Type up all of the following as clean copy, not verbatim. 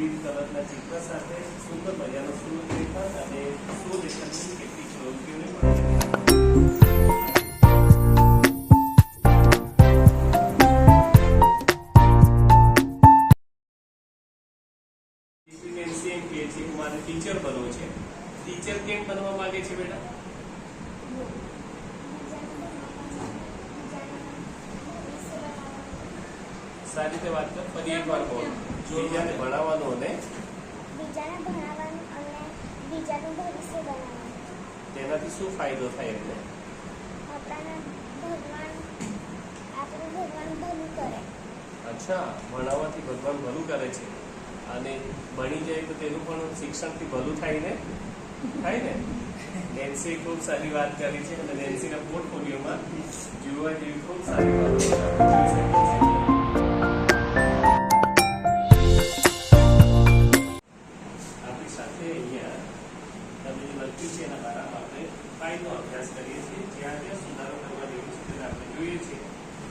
વિવિધ કલરના ચિત્ર સાથે સુંદર મજાનો સુલેખન અને સુલેખનની કેટલીક પ્રવૃત્તિઓને મારે ટીચર બનવું છે. ટીચર કેમ બનવા માંગે છે બેટા? સારી રીતે વાત કર. ફરી એકવાર બોલ. બીજાને ભણાવવાનું અને બીજાનું ભવિષ્ય બનાવવાનું. તેનાથી શું ફાયદો થાય એટલે? આપણું ભગવાન ભલું કરે. અચ્છા, ભણાવવાથી ભગવાન ભલું કરે છે અને ભણી જાય તો તેનું પણ શિક્ષણથી ભલું થાય ને? થાય ને? નેન્સી ખૂબ સારી વાત કરી છે અને નેન્સીના પોર્ટફોલિયોમાં જોવા જેવી ખૂબ સારી વાતો જોઈ શકે છે. આપણી સાથે અહીંયા તમે જે લખ્યું છે એના બારામાં આપણે ફાઇલનો અભ્યાસ કરીએ છીએ. જ્યાં જ્યાં સુધારો કરવા જેવું છે તેને આપણે જોઈએ છીએ.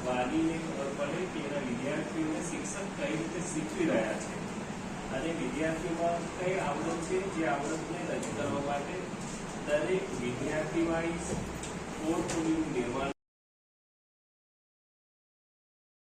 વાલીને ખબર પડે કે એના વિદ્યાર્થીઓને શિક્ષક કઈ રીતે શીખવી રહ્યા છે અને વિદ્યાર્થીઓમાં કઈ આવડત છે જે આવડતને રજૂ કરવા માટે દરેક વિદ્યાર્થી વાઇઝ પોર્ટફોલિયોનું નિર્માણ